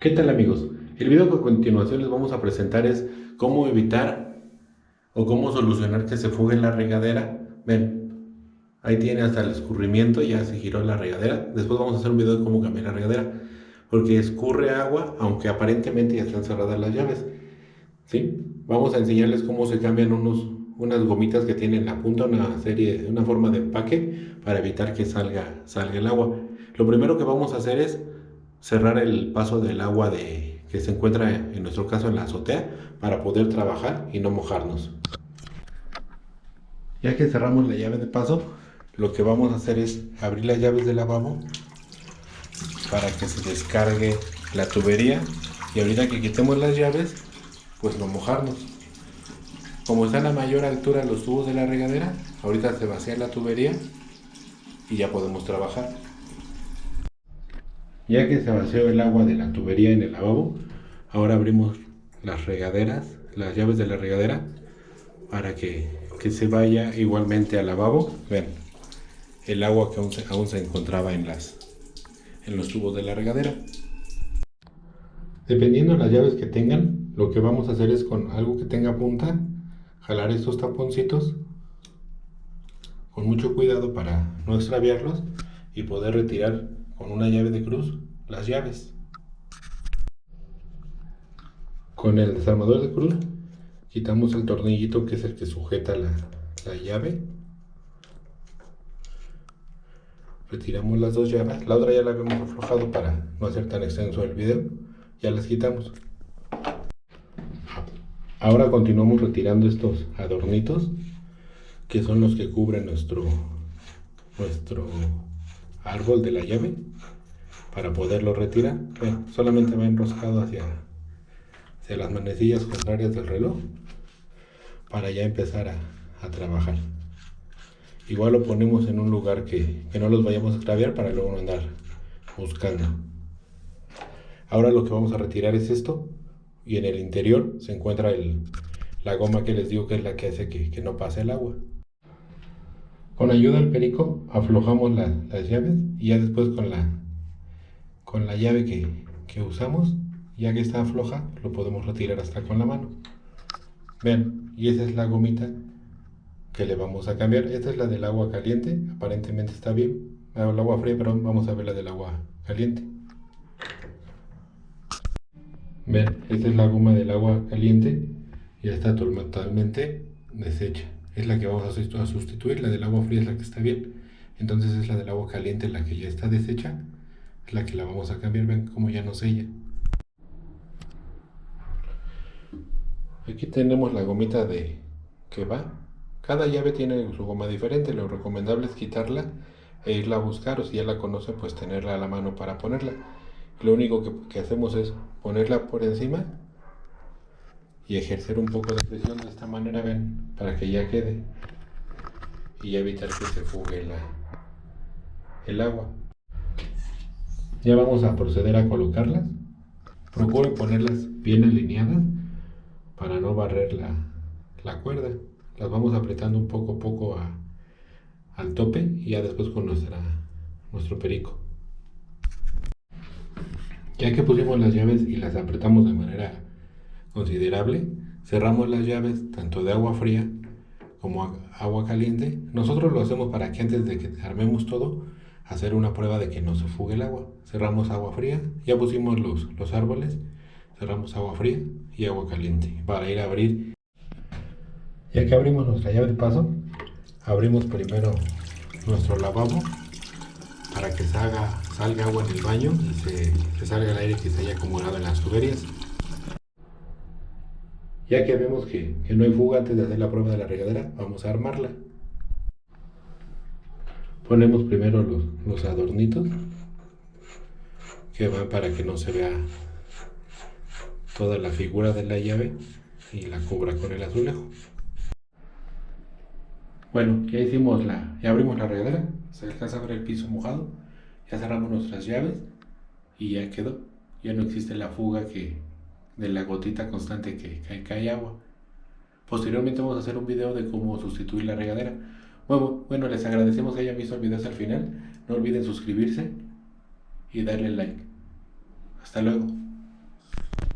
¿Qué tal amigos? El video que a continuación les vamos a presentar es cómo evitar o cómo solucionar que se fugue la regadera. Ven, ahí tiene hasta el escurrimiento, ya se giró la regadera. Después vamos a hacer un video de cómo cambiar la regadera, porque escurre agua, aunque aparentemente ya están cerradas las llaves. ¿Sí? Vamos a enseñarles cómo se cambian unas gomitas que tienen en la punta, una forma de empaque para evitar que salga el agua. Lo primero que vamos a hacer es cerrar el paso del agua que se encuentra en nuestro caso en la azotea para poder trabajar y no mojarnos. Ya que cerramos la llave de paso, lo que vamos a hacer es abrir las llaves del lavabo para que se descargue la tubería, y ahorita que quitemos las llaves, pues no mojarnos. Como están a mayor altura los tubos de la regadera, ahorita se vacía la tubería y ya podemos trabajar. Ya que se vació el agua de la tubería en el lavabo, ahora abrimos las regaderas, las llaves de la regadera, para que se vaya igualmente al lavabo. Ven, el agua que aún se encontraba en los tubos de la regadera. Dependiendo de las llaves que tengan, lo que vamos a hacer es con algo que tenga punta, jalar estos taponcitos con mucho cuidado para no extraviarlos y poder retirar con una llave de cruz las llaves. Con el desarmador de cruz quitamos el tornillito que es el que sujeta la llave. Retiramos las dos llaves, la otra ya la habíamos aflojado para no hacer tan extenso el video, ya las quitamos. Ahora continuamos retirando estos adornitos que son los que cubren nuestro árbol de la llave. Para poderlo retirar, solamente va enroscado hacia las manecillas contrarias del reloj para ya empezar a trabajar. Igual lo ponemos en un lugar que no los vayamos a extraviar para luego no andar buscando. Ahora lo que vamos a retirar es esto, y en el interior se encuentra la goma que les digo que es la que hace que no pase el agua. Con ayuda del perico aflojamos las llaves, y ya después con la llave que usamos, ya que está floja, lo podemos retirar hasta con la mano. Vean, y esa es la gomita que le vamos a cambiar. Esta es la del agua caliente, aparentemente está bien. El agua fría, pero vamos a ver la del agua caliente. Vean, esta es la goma del agua caliente, ya está totalmente deshecha. Es la que vamos a sustituir. La del agua fría es la que está bien. Entonces es la del agua caliente la que ya está deshecha, es la que la vamos a cambiar. Ven cómo ya no sella. Aquí tenemos la gomita que va. Cada llave tiene su goma diferente. Lo recomendable es quitarla e irla a buscar, o si ya la conoce, pues tenerla a la mano para ponerla. Lo único que hacemos es ponerla por encima y ejercer un poco de presión de esta manera, ven, para que ya quede y evitar que se fugue el agua. Ya vamos a proceder a colocarlas. Procure ponerlas bien alineadas para no barrer la cuerda. Las vamos apretando un poco a poco al tope, y ya después con nuestro perico. Ya que pusimos las llaves y las apretamos de manera considerable, cerramos las llaves tanto de agua fría como agua caliente. Nosotros lo hacemos para que antes de que armemos todo, hacer una prueba de que no se fugue el agua. Cerramos agua fría, ya pusimos los árboles, cerramos agua fría y agua caliente para ir a abrir. Ya que abrimos nuestra llave de paso, abrimos primero nuestro lavabo para que salga agua en el baño y se salga el aire que se haya acumulado en las tuberías. Ya que vemos que no hay fuga antes de hacer la prueba de la regadera, vamos a armarla. Ponemos primero los adornitos que van para que no se vea toda la figura de la llave y la cubra con el azulejo. Bueno, ya abrimos la regadera, se alcanza a ver el piso mojado, ya cerramos nuestras llaves y ya quedó. Ya no existe la fuga de la gotita constante que cae agua. Posteriormente vamos a hacer un video de cómo sustituir la regadera. Bueno, les agradecemos que hayan visto el video hasta el final. No olviden suscribirse y darle like. Hasta luego.